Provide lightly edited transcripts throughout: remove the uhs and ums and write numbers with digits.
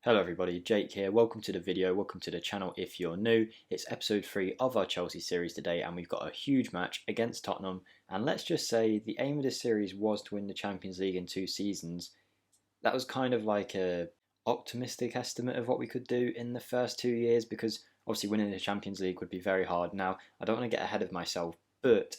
Hello everybody, Jake here. Welcome to the video, welcome to the channel if you're new. It's episode 3 of our Chelsea series today and we've got a huge match against Tottenham. And let's just say the aim of this series was to win the Champions League in 2 seasons. That was kind of like a optimistic estimate of what we could do in the first 2 years, because obviously winning the Champions League would be very hard. Now, I don't want to get ahead of myself, but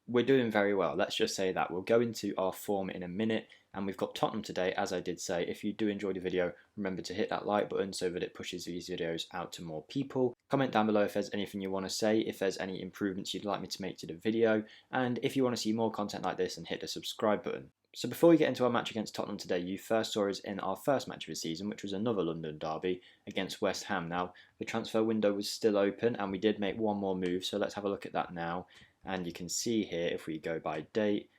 we're doing very well. Let's just say that. We'll go into our form in a minute. And we've got Tottenham today, as I did say. If you do enjoy the video, remember to hit that like button so that it pushes these videos out to more people. Comment down below if there's anything you want to say, if there's any improvements you'd like me to make to the video, and if you want to see more content like this, and hit the subscribe button. So before we get into our match against Tottenham today, you first saw us in our first match of the season, which was another London derby against West Ham. Now, the transfer window was still open, and we did make one more move, so let's have a look at that now. And you can see here, if we go by date,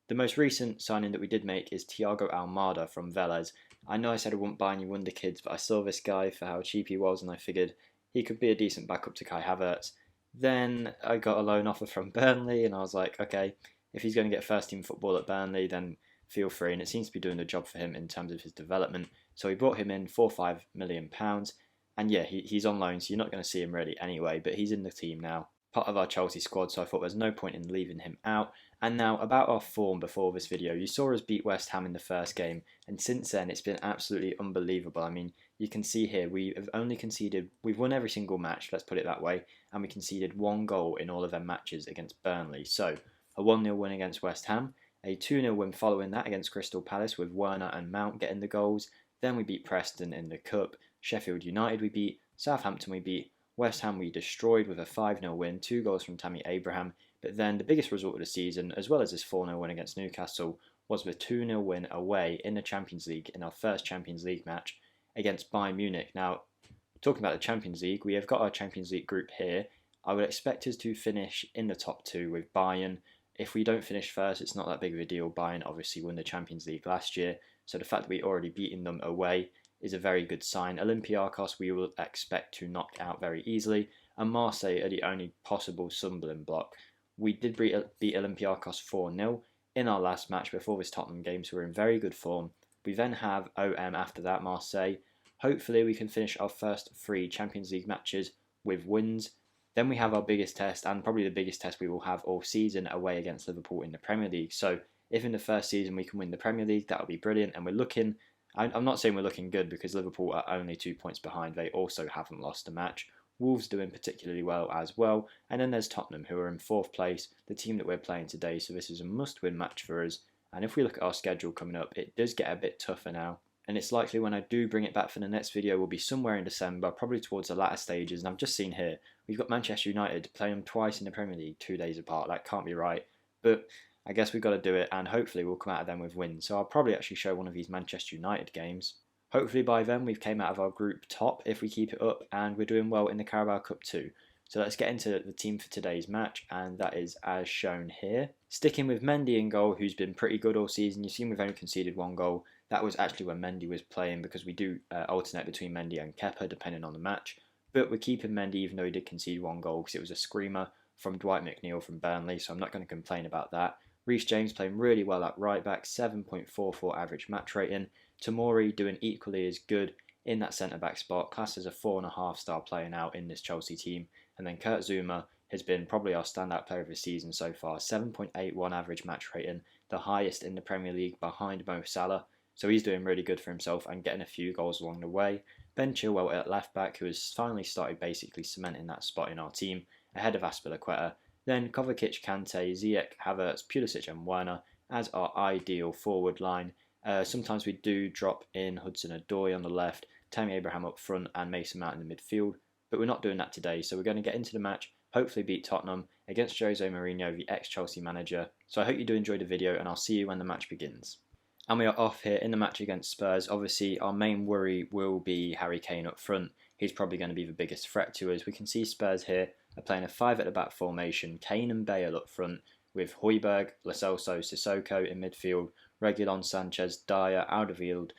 the most recent signing that we did make is Thiago Almada from Vélez. I know I said I wouldn't buy any wonder kids, but I saw this guy for how cheap he was and I figured he could be a decent backup to Kai Havertz. Then I got a loan offer from Burnley and I was like, okay, if he's going to get first team football at Burnley, then feel free. And it seems to be doing the job for him in terms of his development. So we brought him in for £4 million. And yeah, he's on loan, so you're not going to see him really anyway, but he's in the team now, part of our Chelsea squad, so I thought there's no point in leaving him out. And now about our form before this video. You saw us beat West Ham in the first game, and since then it's been absolutely unbelievable. I mean, you can see here we've won every single match, let's put it that way, and we conceded 1 goal in all of their matches against Burnley. So a 1-0 win against West Ham, a 2-0 win following that against Crystal Palace with Werner and Mount getting the goals. Then we beat Preston in the Cup, Sheffield United we beat, Southampton we beat, West Ham we destroyed with a 5-0 win, 2 goals from Tammy Abraham. But then the biggest result of the season, as well as this 4-0 win against Newcastle, was the 2-0 win away in the Champions League in our first Champions League match against Bayern Munich. Now, talking about the Champions League, we have got our Champions League group here. I would expect us to finish in the top 2 with Bayern. If we don't finish first, it's not that big of a deal. Bayern obviously won the Champions League last year, so the fact that we already beaten them away is a very good sign. Olympiacos we will expect to knock out very easily, and Marseille are the only possible stumbling block. We did beat Olympiacos 4-0 in our last match before this Tottenham game, so we're in very good form. We then have OM after that, Marseille. Hopefully we can finish our first 3 Champions League matches with wins. Then we have our biggest test, and probably the biggest test we will have all season, away against Liverpool in the Premier League. So if in the first season we can win the Premier League, that would be brilliant. And we're looking, I'm not saying we're looking good, because Liverpool are only 2 points behind. They also haven't lost a match. Wolves doing particularly well as well, and then there's Tottenham, who are in 4th place, the team that we're playing today, so this is a must-win match for us. And if we look at our schedule coming up, it does get a bit tougher now, and it's likely when I do bring it back for the next video will be somewhere in December, probably towards the latter stages. And I've just seen here, we've got Manchester United playing them twice in the Premier League 2 days apart. That can't be right, but I guess we've got to do it, and hopefully we'll come out of them with wins. So I'll probably actually show one of these Manchester United games. Hopefully by then we've came out of our group top if we keep it up, and we're doing well in the Carabao Cup too. So let's get into the team for today's match, and that is as shown here. Sticking with Mendy in goal, who's been pretty good all season. You've seen we've only conceded 1 goal. That was actually when Mendy was playing, because we do alternate between Mendy and Kepa depending on the match. But we're keeping Mendy even though he did concede 1 goal, because it was a screamer from Dwight McNeil from Burnley, so I'm not going to complain about that. Reece James playing really well at right back, 7.44 average match rating. Tomori doing equally as good in that centre-back spot, classed as a 4.5-star player now in this Chelsea team. And then Kurt Zouma has been probably our standout player of the season so far, 7.81 average match rating, the highest in the Premier League behind Mo Salah. So he's doing really good for himself and getting a few goals along the way. Ben Chilwell at left-back, who has finally started basically cementing that spot in our team, ahead of Azpilicueta. Then Kovacic, Kante, Ziyech, Havertz, Pulisic and Werner as our ideal forward line. Sometimes we do drop in Hudson-Odoi on the left, Tammy Abraham up front and Mason Mount in the midfield, but we're not doing that today, so we're going to get into the match, hopefully beat Tottenham against Jose Mourinho, the ex-Chelsea manager. So I hope you do enjoy the video, and I'll see you when the match begins. And we are off here in the match against Spurs. Obviously our main worry will be Harry Kane up front. He's probably going to be the biggest threat to us. We can see Spurs here are playing a 5 at the back formation, Kane and Bale up front, with Højbjerg, Lo Celso, Sissoko in midfield, Reguilon, Sanchez, Dyer, Alderweireld,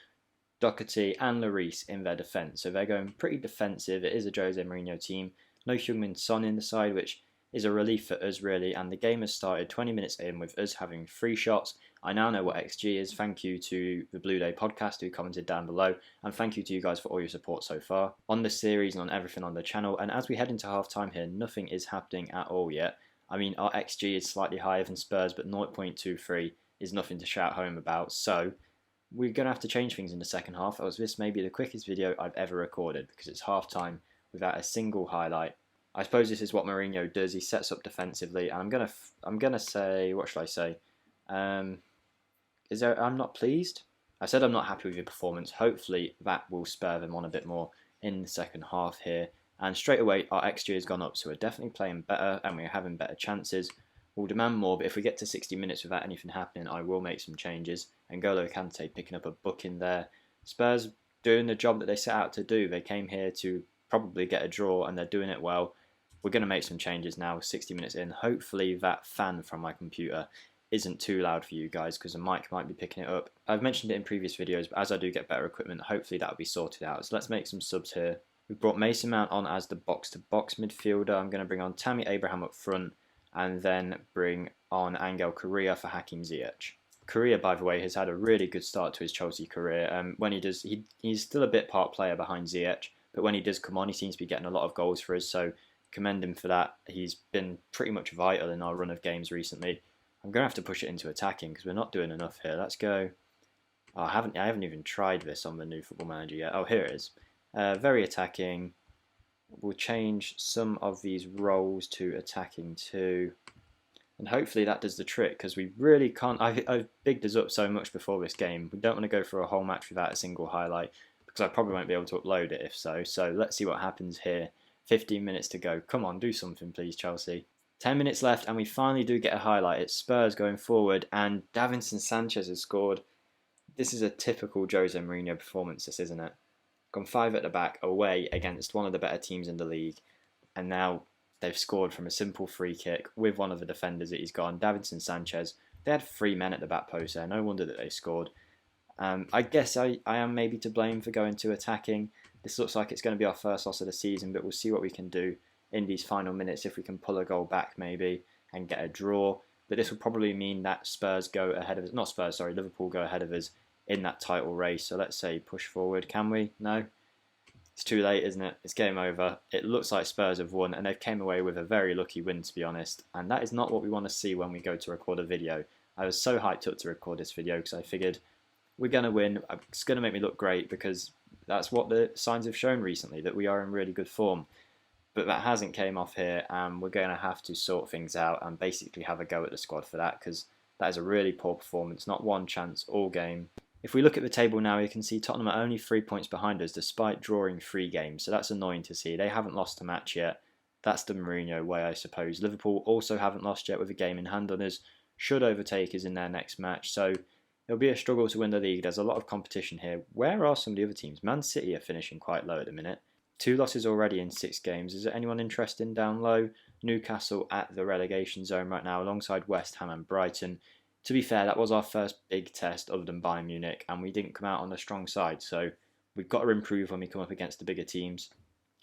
Doherty and Lloris in their defence. So they're going pretty defensive. It is a Jose Mourinho team. No Heung-min Son in the side, which is a relief for us really, and the game has started 20 minutes in with us having 3 shots. I now know what XG is. Thank you to the Blue Day podcast who commented down below, and thank you to you guys for all your support so far on the series and on everything on the channel. And as we head into half time here, nothing is happening at all yet. I mean, our XG is slightly higher than Spurs, but 0.23 is nothing to shout home about, so we're going to have to change things in the second half, as this may be the quickest video I've ever recorded because it's half time without a single highlight. I suppose this is what Mourinho does. He sets up defensively, and I'm gonna say, what should I say? I'm not pleased. I said I'm not happy with your performance. Hopefully that will spur them on a bit more in the second half here. And straight away our XG has gone up, so we're definitely playing better and we're having better chances. We'll demand more, but if we get to 60 minutes without anything happening, I will make some changes. And N'Golo Kante picking up a booking there. Spurs doing the job that they set out to do. They came here to probably get a draw, and they're doing it well. We're going to make some changes now, 60 minutes in. Hopefully that fan from my computer isn't too loud for you guys, because the mic might be picking it up. I've mentioned it in previous videos, but as I do get better equipment, hopefully that'll be sorted out. So let's make some subs here. We've brought Mason Mount on as the box-to-box midfielder. I'm going to bring on Tammy Abraham up front, and then bring on Angel Correa for Hakim Ziyech. Correa, by the way, has had a really good start to his Chelsea career. When he does, he's still a bit part player behind Ziyech, but when he does come on, he seems to be getting a lot of goals for us, so commend him for that. He's been pretty much vital in our run of games recently. I'm going to have to push it into attacking because we're not doing enough here. Let's go. Oh, I haven't even tried this on the new Football Manager yet. Oh, here it is. Very attacking. We'll change some of these roles to attacking too, and hopefully that does the trick, because we really can't. I've bigged us up so much before this game. We don't want to go for a whole match without a single highlight, because I probably won't be able to upload it if so. So let's see what happens here. 15 minutes to go. Come on, do something please, Chelsea. 10 minutes left and we finally do get a highlight. It's Spurs going forward and Davinson Sanchez has scored. This is a typical Jose Mourinho performance, this, isn't it? Gone 5 at the back away against one of the better teams in the league, and now they've scored from a simple free kick with one of the defenders that he's gone, Davinson Sanchez. They had 3 men at the back post there, no wonder that they scored. I guess I am maybe to blame for going to attacking. This looks like it's going to be our first loss of the season, but we'll see what we can do in these final minutes, if we can pull a goal back maybe and get a draw. But this will probably mean that Spurs go ahead of us, not Spurs, sorry, Liverpool go ahead of us in that title race. So let's say push forward. Can we? No? It's too late, isn't it? It's game over. It looks like Spurs have won, and they've came away with a very lucky win, to be honest. And that is not what we want to see when we go to record a video. I was so hyped up to record this video because I figured we're going to win. It's going to make me look great because that's what the signs have shown recently, that we are in really good form. But that hasn't came off here, and we're going to have to sort things out and basically have a go at the squad for that, because that is a really poor performance. Not one chance all game. If we look at the table now, you can see Tottenham are only 3 points behind us despite drawing 3 games, so that's annoying to see. They haven't lost a match yet. That's the Mourinho way, I suppose. Liverpool also haven't lost yet with a game in hand on us. Should overtake us in their next match, so it'll be a struggle to win the league. There's a lot of competition here. Where are some of the other teams? Man City are finishing quite low at the minute. 2 losses already in 6 games. Is there anyone interested down low? Newcastle at the relegation zone right now alongside West Ham and Brighton. To be fair, that was our first big test other than Bayern Munich, and we didn't come out on the strong side, so we've got to improve when we come up against the bigger teams.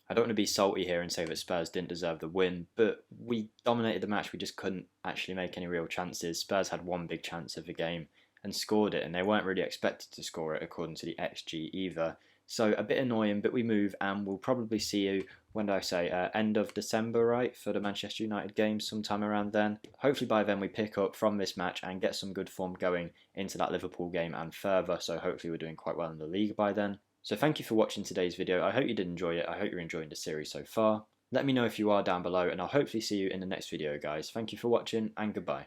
I don't want to be salty here and say that Spurs didn't deserve the win, but we dominated the match. We just couldn't actually make any real chances. Spurs had 1 big chance of the game and scored it, and they weren't really expected to score it according to the XG either. So a bit annoying, but we move, and we'll probably see you, when do I say, end of December, right, for the Manchester United game, sometime around then. Hopefully by then we pick up from this match and get some good form going into that Liverpool game and further, so hopefully we're doing quite well in the league by then. So thank you for watching today's video. I hope you did enjoy it. I hope you're enjoying the series so far. Let me know if you are down below, and I'll hopefully see you in the next video, guys. Thank you for watching, and goodbye.